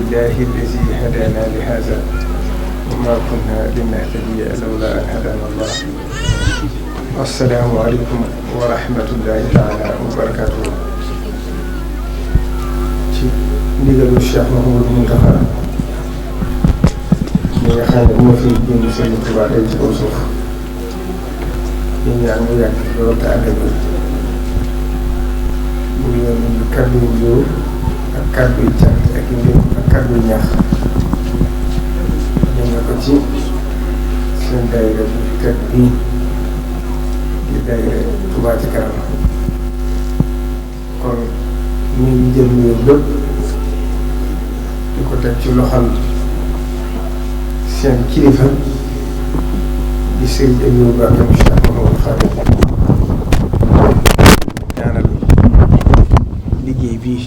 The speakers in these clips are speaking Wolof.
لله الذي هدانا لهذا وما كنا لنهتدي لولا أن هدانا الله. السلام عليكم ورحمة الله تعالى وبركاته. ci ndigalu Cheikh Mouhamadou Mountakha mi nga xam ne moo fi génn Sëriñ Tuubaa tey ci kaw suuf ñu ñaan mu yàgg loolu te ànd ak bu yoon bi kàddu yu jóo ak kàddu yu cant ak ngëm ak kàddu yu ñaax ñu nga ko ci seen daayira bu tedd bii di daayira Touba Ca Kanam. kon ñu ngi jël nuyoo lépp di ko teg ci loxol seen kilifa di Serigne Abibou Mbacké Cheikh Mouhamadou Fadil ñaanal liggéey bii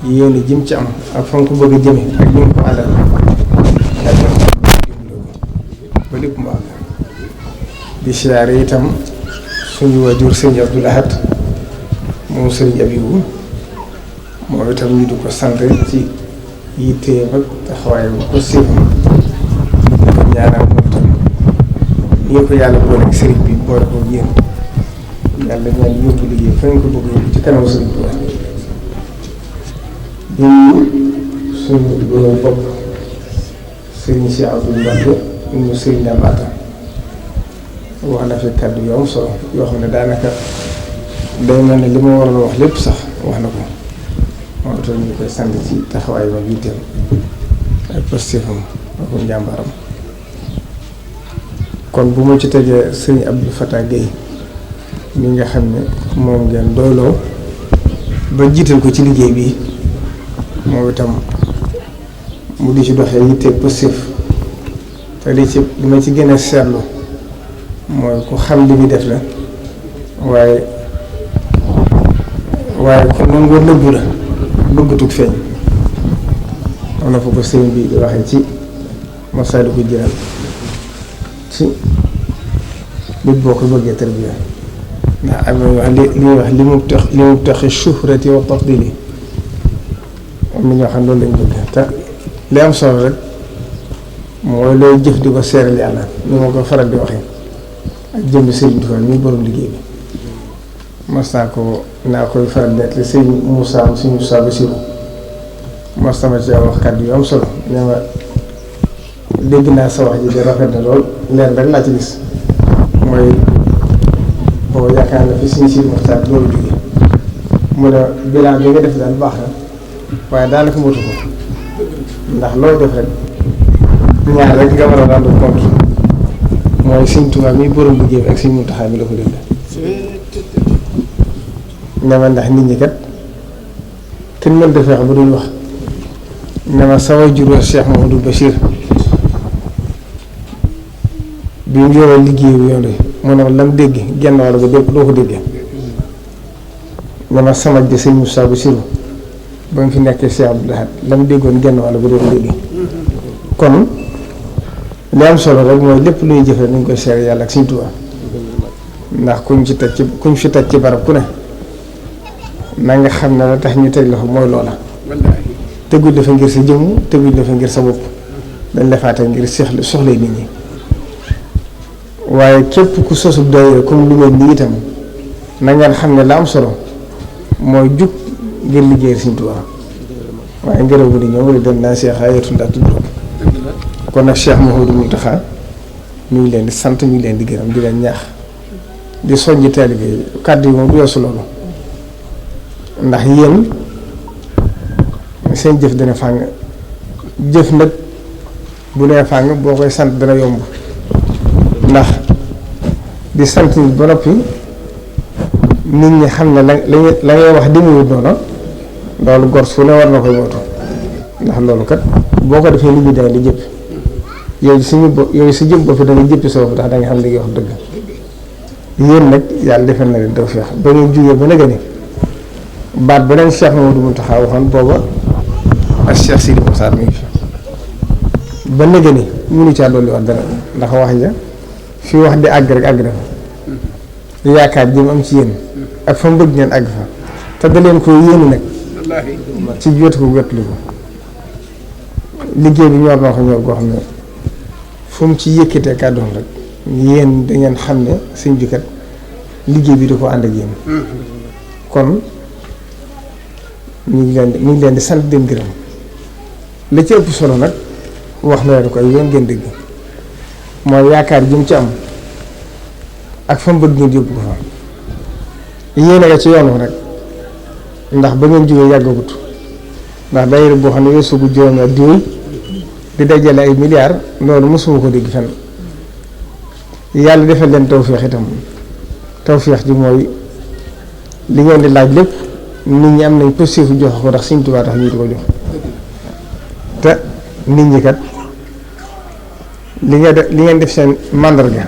yéen a jëm ci am ak fa nga ko bëgg a jëme ak ñu ko àndal ba lépp mu àgg. di siyaare itam suñu waajur Serigne Abdoul Ahad moom Serigne Abibou moom itam ñu di ko sant ci yitteem ak taxawaay bu ko séefam di ko ñaanal moom itam ñi ko yàlla boole ak Serigne bi boole ko yéen yàlla ñaan yóbbu liggéey fa ñu ko bëgg yóbbu ci kanamu Serigne bi wax di suñu dugub bopp Serigne Cheikh Abdoul Mbacké ñu Serigne Namata wax na fi kàddu yu am solo yoo xam ne daanaka day mel ne li ma waroon wax lépp sax wax na ko moom itam ñu koy sant ci taxawaay ba yitteem ak postéefam ak njàmbaaram. kon bu ma ci tegee sëñ Abdou Fatah Gueye mi nga xam ne moom ngeen doyloo ba jiital ko ci liggéey bi moom itam mu di ci doxee yitteeg postéef te li ma ci gën a seetlu mooy ku xam li muy def la waaye ku nangoo nëbbu la bëggatug feeñ. am na fa ko sëriñ bi di waxee ci Masaalikul Jinaan ci nit boo ko bëggee tarbiya ndax am na wax li mu taxi shuhrati wa tafdili am na ñoo xam loolu lañ bëgg te li am solo rek mooy looy jëf di ko seeral yàlla ni ma ko faral di waxee ak jëmbi Sëriñ Tuubaa ñu borom liggéey bi. mas naa koy faral di nekk sëñ Moussa Bassirou mas sama ci wax kàddu yu am solo ne ma dégg naa sa wax ji de rafet na lool leen rek laa ci gis mooy boo yaakaar na fi suñu si waxtaan loolu jóge mu ne bilan bi nga def daal baax na waaye daanaka motu ko ndax looy def rek ñaar rek nga war a rendre compte mooy Sëñ Tuubaa mi borom liggéey bi ak Sëñ Muntaxaa mi la ko def ne ma ndax nit ñi kat kenn mën da feex ba duñ wax ne ma sama juróom Cheikh Mouhamadou Bachir bi mu yoree liggéeyu yoon wi mu ne lam dégg genn wàll ba doo ko déggee ne ma sama ji sëñ Moussa Bassirou ba mu fi nekkee Cheikh Abdoul Ahad lam déggoon genn wàll ba doo ko déggee kon li am solo rek mooy lépp luy jëfee nañ koy seere yàlla ak Sëñ Tuubaa ndax kuñ fi teg ci barab ku ne na nga xam ne la tax ñu teg la fa mooy loola teguñ dafa ngir sa jëmm teguñ dafa ngir sa bopp dañ defaate ngir soxla nit ñi waaye képp ku sosub daayira comme lu mel nii itam na ngeen xam ne la am solo mooy jug ngir liggéeyal Sëñ Tuubaa waaye ngërëm bu di ñëw wala dem naa Cheikh ayatul ndax tudd kon nag Cheikh Mouhamadou Mountakha mi ngi leen di sant mi ngi leen di gërëm di leen ñaax di soññi taalibe yi kàddu yi moom du weesu loolu ndax yéen seen jëf dana fàng jëf nag bu nee fàng boo koy sant dana yomb ndax di sant nit ba noppi nit ñi xam ne la ngay wax demewut noonu loolu gor su ne war na koy moytu ndax loolu kat boo ko defee nit ñi dana di jëpp yow si jëm bopp da nga jëppi sa bopp ndax da nga xam li ngay wax dëgg yéen nag yàlla defal na leen tawfeex ba ngeen jógee ba nag ni baat ba leen Cheikh Mamadou Mountakha waxoon booba ak Cheikh Sidi Mokhtar mi ngi fi ba nag ni mënu caa dolli wax dara ndax wax ja fi wax di àgg rek àgg na fa yaakaar ji mu am ci yéen ak fa mu bëgg ngeen àgg fa te da leen ko yéene nag ci jot ko wetlu ko liggéey bi ñor na ko ñor goo xam ne fu mu ci yëkkatee kàddoom rek yéen da ngeen xam ne sëñ bi kat liggéey bi da ko ànd ak yéen. kon ñu ngi leen di sant di leen gërëm la ci ëpp solo nag wax na leen ko ay yoon ngeen dëgg mooy yaakaar ji mu ci am ak fa mu bëgg ngeen yóbbu ko fa yéen a nga ci yoon rek ndax ba ngeen jógee yàggagut ndax daayira boo xam ne weesu gu juróomi at di dajale ay milliards loolu mosuma ko dégg fenn yàlla defal leen tawféex itam tawféex ji mooy li ngeen di laaj lépp nit ñi am nañ positif jox ko ndax Sëñ Tuubaa tax ñu di ko jox te nit ñi kat li ngeen def seen màndarga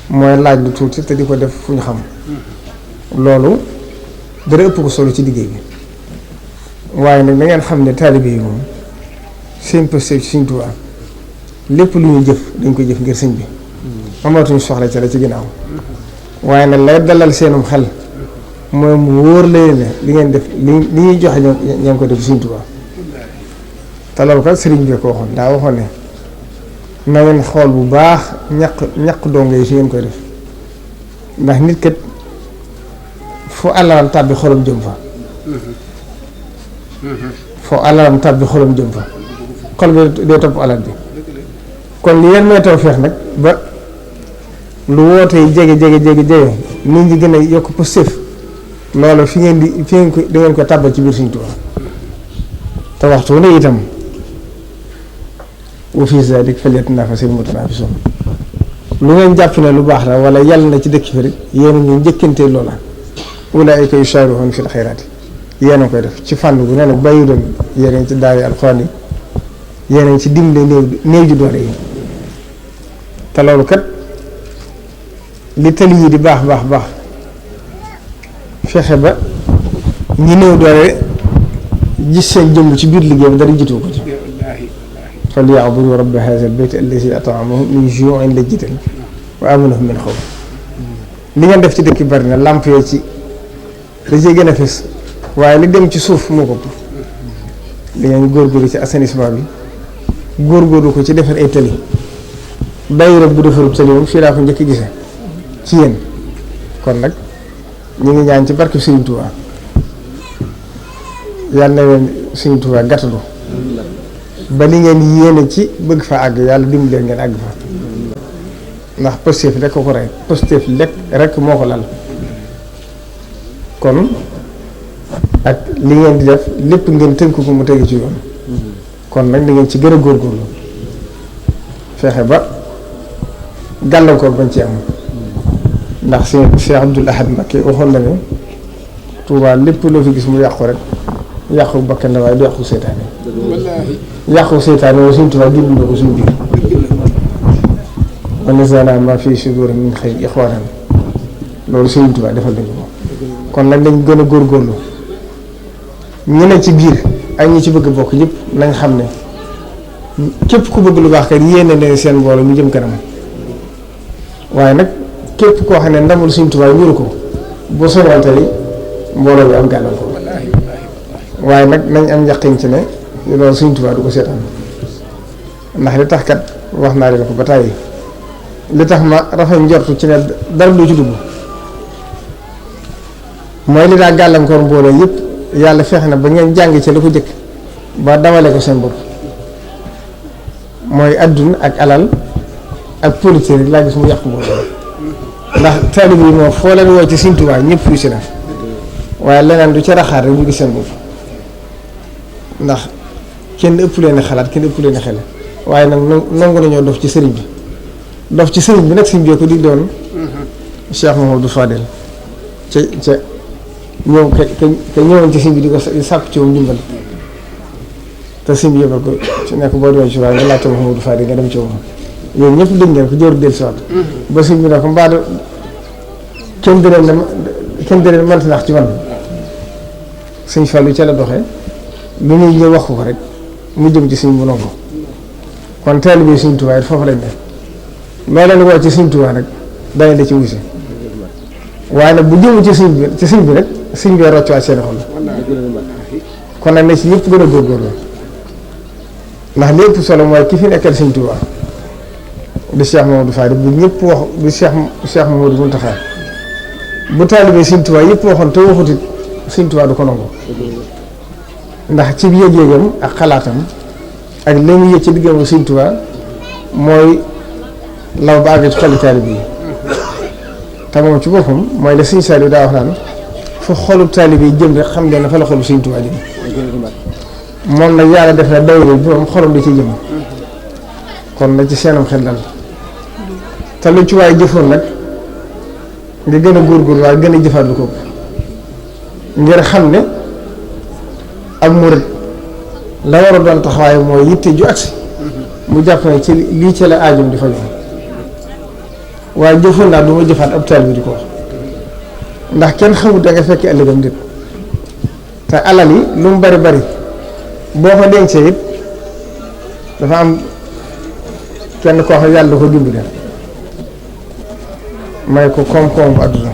mooy laaj lu tuuti te di ko def fu ñu xam loolu dara ëpp ko solo ci liggéey bi waaye nag da ngeen xam ne taalibe yi moom seen positif ci Sëñ Tuubaa lépp lu ñuy jëf dañ koy jëf ngir sëñ bi amatuñu soxla ca la ci ginnaaw waaye nag lay dalal seenum xel mooy mu wóor leen ne li ngeen def li ñuy joxe ñoo ngi ko def Sëñ Tuubaa te loolu kat sëriñ bi ko waxoon daa waxoon ne na ngeen xool bu baax ñaq dongo yi fi ngeen koy def ndax nit kat fu alalam tàbbi xolam jëm fa foo alalam tàbbi xolam jëm fa xol bi dee topp alal bi kon li ngeen may tawfeex nag ba lu woote yi jege nit ñi gën a yokk positif loolu fi ngeen ko da ngeen ko tàbbal ci biir Sëñ Tuubaa te waxtu ne itam wa fii zaalika falyatanafasil mutanaafisuun lu ngeen jàpp ne lu baax la wala yàlla na ci dëkk fi rek yéen a ngi njëkkante loola ulaa'ika yusaari'uuna fil xayraati yéen a koy def ci fànn bu ne nag bàyyi doon yéen a ngi ci daara alxuraan yi yéen a ngi ci dimbale néew ju doole yi te loolu kat li tali yi di baax fexe ba ñi néew doole gis seen jëmm ci biir liggéey bi dara jiitu ko ci falya'budu rabba haazal bayti allazii at'amahum min juu'in la jiital wa aamanahum min xawf li ngeen def ci dëkk bari na làmp yooyu ci da cee gën a fës waaye li dem ci suuf moo ko li ngeen góorgóorlu ci assainissement bi góorgóorlu ko ci defar ay tali daayira bu defarub tali moom fii laa ko njëkk gise ci yéen kon nag ñu ngi ñaan ci barke Sëriñ Tuubaa yàlla na leen Sëriñ Tuubaa gàttalu ba li ngeen yéene ci bëgg fa àgg yàlla dimbalee ngeen àgg fa ndax positif rek ko rey positif rek moo ko lal kon ak li ngeen di def lépp ngeen tënk ko mu tege ci yoon kon nag da ngeen ci gën a góorgóorlu fexe ba gàllankoor bañ ci am ndax Cheikh Abdoul Ahad Mbacké waxoon na ne Touba lépp loo fi gis mu yàqu rek yàqu bakkan la waaye du yàqu seytaane yàqu seytaane waaye suñu Touba jublu na ko suñu biir wa naza'naa maa fii suduurihim min ghillin ixwaanan loolu suñu Touba defal nañu ko kon nag dañ gën a góorgóorlu ñu ne ci biir ak ñi ci bëgg bokk yëpp nañ xam ne képp ku bëgg lu baax kat yéene leen seen mbooloo mu jëm kanam waaye nag képp koo xam ne ndamul Sëñ Tuubaa ñuru ko boo soñoon tey mbooloo bi am gàllankoor waaye nag nañ am njaqin ci ne loolu Sëñ Tuubaa du ko seetaan ndax li tax kat wax naa leen ko ba tàyyi li tax ma rafet njortu ci ne dara du ci dugg mooy li daa gàllankoor mbooloo yëpp yàlla feex na ba ngeen jàng ci la ko jëkk ba dawale ko seen bopp mooy adduna ak alal ak politique rek laa gis mu yàqu mbooloo ndax taalib yi moom foo leen woo ci Sëñ Tuubaa ñëpp yu si na waaye leneen du ci raxaar rek ñu gis seen bopp ndax kenn ëpp leen xalaat kenn ëpp leen xel waaye nag nangu nañoo dof ci sëriñ bi dof ci sëriñ bi nag sëriñ bi ko di doon Cheikh Mamadou Fadel ca ñëw ka ñëwoon ci sëriñ bi di ko sàkku ci moom ndimbal te sëriñ bi yëppal ko ci nekk boo demee ci waaye nga laajte Mamadou Fadel nga dem ci moom yooyu ñëpp dégg ngeen ko jëru del si waat ba sëriñ bi ne ko mbaadu kenn dëreen mënta nax ci man sëñ Fallu ca la doxee lu ñuy ñëw wax ko rek mu jëm ci sëñ bu nangu kon taalibe bi Sëñ Tuubaa it foofu lañ ne loo leen woo ci Sëñ Tuubaa nag dañ la ci wusi waaye nag bu jëm ci sëñ bi rek sëñ bi roccuwaat seen xol kon nag ne ci ñëpp gën a góorgóorlu ndax lépp solo mooy ki fi nekkal Sëñ Tuubaa di Cheikh Mamadou Fadil bu ñëpp wax di Cheikh Mamadou Mountakha bu taalibee Sëñ Tuubaa yëpp waxoon te waxutit Sëñ Tuubaa du ko nangu ndax ci yëg-yëgam ak xalaatam ak li mu yëg ci diggam ak Sëñ Tuubaa mooy law ba àgg ci xoli taalibe yi te moom ci boppam mooy la Sëñ Saliou daa wax naan fu xolu taalibe yi jëm rek xam ngeen ne fa la xolu Sëñ Tuubaa jëm moom nag yàlla def na dawre bi moom xolam di ci jëm kon na ci seenam xel dal te lu ci waaye jëfoon nag nga gën a góorgóorlu waaye gën a jëfaat lu ko ngir xam ne ak murit la war a doon taxawaay mooy yitte ju agsi mu jàpp ne ci lii ci la aajum di fa jox waaye jëfoon naa du ma jëfaat ab taal bi di ko wax ndax kenn xamut da nga fekk ëllëgam dit te alal yi lu mu bari bari boo ko dencee it dafa am kenn koo xam yàlla da ko dimbali may ko koom-koom bu àdduna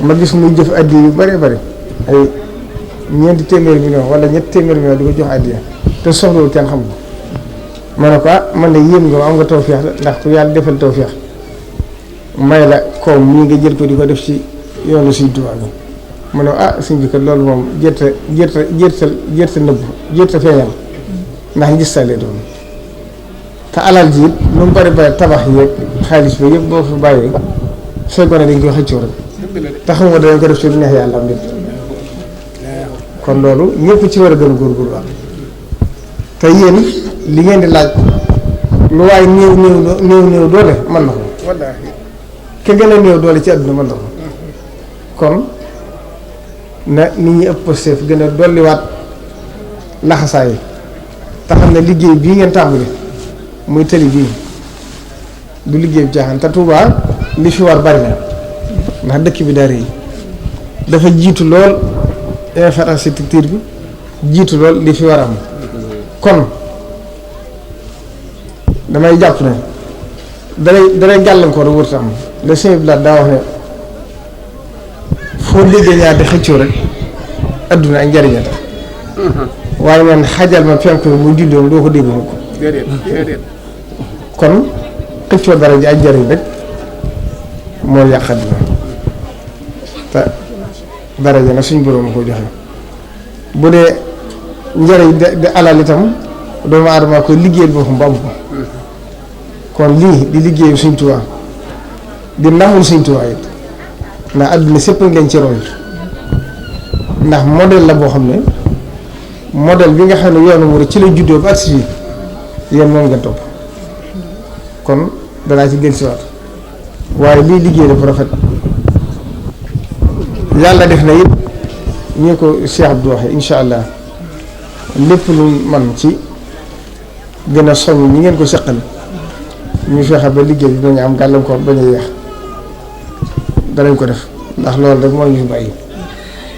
ma gis muy jëf addiya yu bari bari ay ñeenti téeméer million wala ñetti téeméer million di ko jox addiya te soxlawul kenn xam ko ma ne ko man de yéem nga am nga tawfeex ndax ku yàlla defal tawfeex may la koom mii nga jël ko di ko def ci yoonu Sëñ Tuubaa bi ma ne sëñ bi kat loolu moom jërta nëbb jërta feeñal ndax ngis talee doon te alal ji it lu mu bari bari tabax yeeg xaalis bi yëpp boo fi bàyyee fekkoon ne dañ koy xëccoo rek te xam nga dañ ko def ci lu neex yàlla am nit kon loolu ñëpp ci war a gën a góorgóorlu wax te yéen li ngeen di laaj lu waaye néew doole mën na ko ke gën a néew doole ci àdduna mën na ko kon na nit ñi ëpp positif gën a dolliwaat laxasaay yi te xam ne liggéey bii ngeen tàmbali muy tëli bii du liggéey bu jaaxaan te Touba li fi war bari na ndax dëkk bi daa rëy dafa jiitu lool infrastructure bi jiitu lool li fi war a am kon damay jàpp ne dalay gàllankoor wërta am le Sëñ Blaat daa wax ne foo déggee ñaar di xëccoo rek adduna ak njariña tax waaye man xajal ma penk bi muy julloom doo ko dégg ma ko kon xëccoo dara ji ak njariñ rek moo yàq adduna te dara ji nag suñ boroom ko joxe bu dee njariñ de alal itam doomu aadama ko liggéeyal boppam ba am ko kon lii di liggéeyu Sëñ Tuubaa di namul Sëñ Tuubaa it ndax adduna sépp ngi leen ci roy ndax modèle la boo xam ne modèle bi nga xam ne yoonu murid ci la juddoo ba agsi fii yéen moom nga topp kon danaa ci gën si waat waaye lii liggéey dafa rafet yàlla def na it ñu ko Cheikh Abdou waxee incha allah lépp lu man ci gën a soññ ñi ngeen ko seqal ñu fexe ba liggéey bi bañ am gàllankoor bañ a yeex danañ ko def ndax loolu rek moo ñu fi bàyyi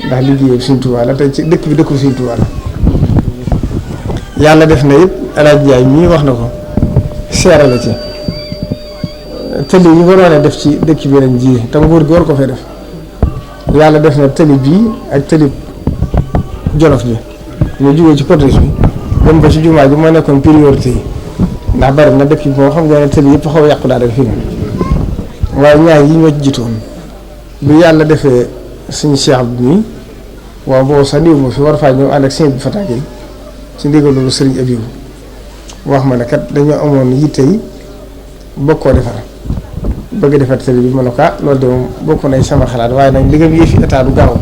ndax liggéey Sëñ Tuubaa la te ci dëkk bi dëkkul Sëñ Tuubaa la yàlla def na it Alaaji Jaay mii wax na ko seere la ci tëli yi waroon a def ci dëkk bi ren ji te nguur gi war ko fay def yàlla def na tëli bii ak tëli Jolof bi ñu jógee ci cortège bi dem ba ci jumaa ji moo nekkoon priorité yi ndax bari na dëkk bi moo xam nga ne tëli yëpp xaw a yàqu daa def fii waaye ñaar yi ñoo ci jiitoon bi yàlla defee suñu Cheikh bi nii waaw boobu sax néew ma fi war faa ñëw ànd ak sëñ bi Fataake yi ci ndigal loolu Sëriñ Abibu wax ma ne kat dañoo amoon yitte yi bokkoo defar bëgg defar tëli bi ma ne ko loolu de moom bokk nañ sama xalaat waaye nag li ngeen yëfi état du gaaw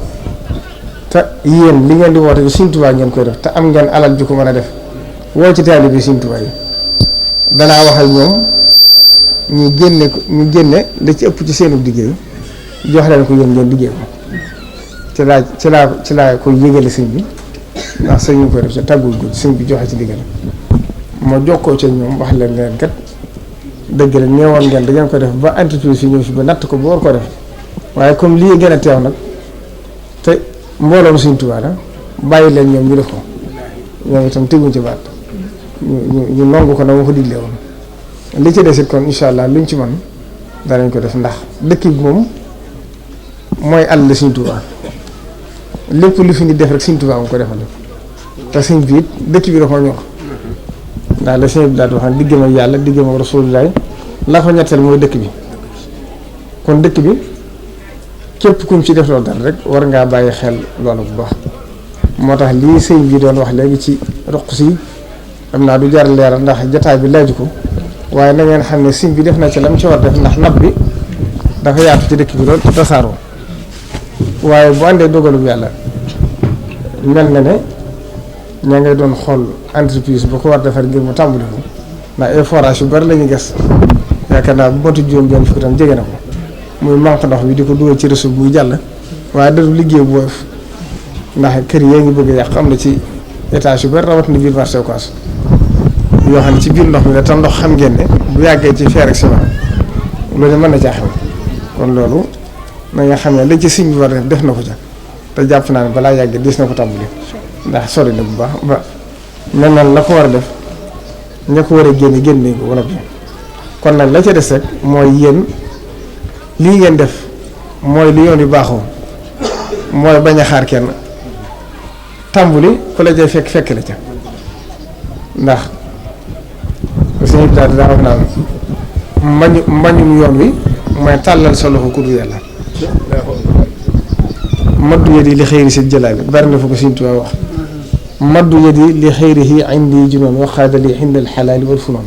te yéen li ngeen di woote bi Sëñ Tuubaa ngeen koy def te am ngeen alal ju ko mën a def woo ci taalibe Sëñ Tuubaa yi danaa wax ak ñoom ñu génne la ci ëpp ci seenu liggéey jox leen ko yéen ngeen liggéey ko ci laa koy yëgale sëñ bi ndax sëñ ñu koy def ci tàggul ko sëñ bi joxe ci liggéey moo jokkoo ci ñoom wax leen kat dëgg la neewoon ngeen da ngeen ko def ba entreprise yi ñëw fi ba natt ko ba war ko def waaye comme lii gën a teew nag te mbooloom Sëñ Tuubaa la bàyyi leen ñoom ñu def ko ñoom itam teguñ ci baat ñu nangu ko na ma ko diglee woon li ci desit kon incha allah luñ ci mën danañ ko def ndax dëkk bi moom mooy àll Sëñ Tuubaa lépp lu fi nit def rek Sëñ Tuubaa mu ko defal te sëñ bi it dëkk bi da ko ñor ndax la sëñ bi daal di wax ne diggam ak yàlla diggam ak Rasulullah la ko ñetteel mooy dëkk bi kon dëkk bi képp kum ci def loolu dara rek war ngaa bàyyi xel loolu bu baax moo tax lii sëñ bi doon wax léegi ci roq si am naa du jar leeral ndax jataay bi laaju ko waaye na ngeen xam ne sëñ bi def na ci lam ci war def ndax nab bi dafa yaatu ci dëkk bi lool te tasaaroo waaye bu àndee dogalub yàlla mel na ne ña ngay doon xool entreprise ba ko war defar ngir mu tàmbali ko ndax ay forage yu bari la ñuy gas yaakaar naa bu motu juróom benn fukki tam jege na ko muy manque ndox bi di ko dugal ci réseau bi muy jàll waaye da du liggéey bu woyof ndax kër yi ngi bëgg a yàq am na ci étage yu bari rawatina biir marché Ocass yoo xam ne ci biir ndox mi la te ndox xam ngeen ne bu yàggee ci fer ak ciment loolu mën na caa xam kon loolu na nga xam ne lañ ci siñ bi war def na ko ca te jàpp naa ne balaa yàgg dis na ko tàmbali ndax sori na bu baax ba mel na la ko war a def ña ko war a génne génne ko wala kon nag la ca des rek mooy yéen lii ngeen def mooy li yoon yu baaxoo mooy bañ a xaar kenn tàmbuli ku la jay fekk la ca ndax suñu daal daa wax naan mbañum yoon wi mooy tàllal sa loxo ku du yàlla maddu yadi li xëyri si jëlaat bi bari na fa ko Sëriñ Tuubaa wax maddu yadi li xëyrihi indi junoon waxaada li xindal xalaali wal funoon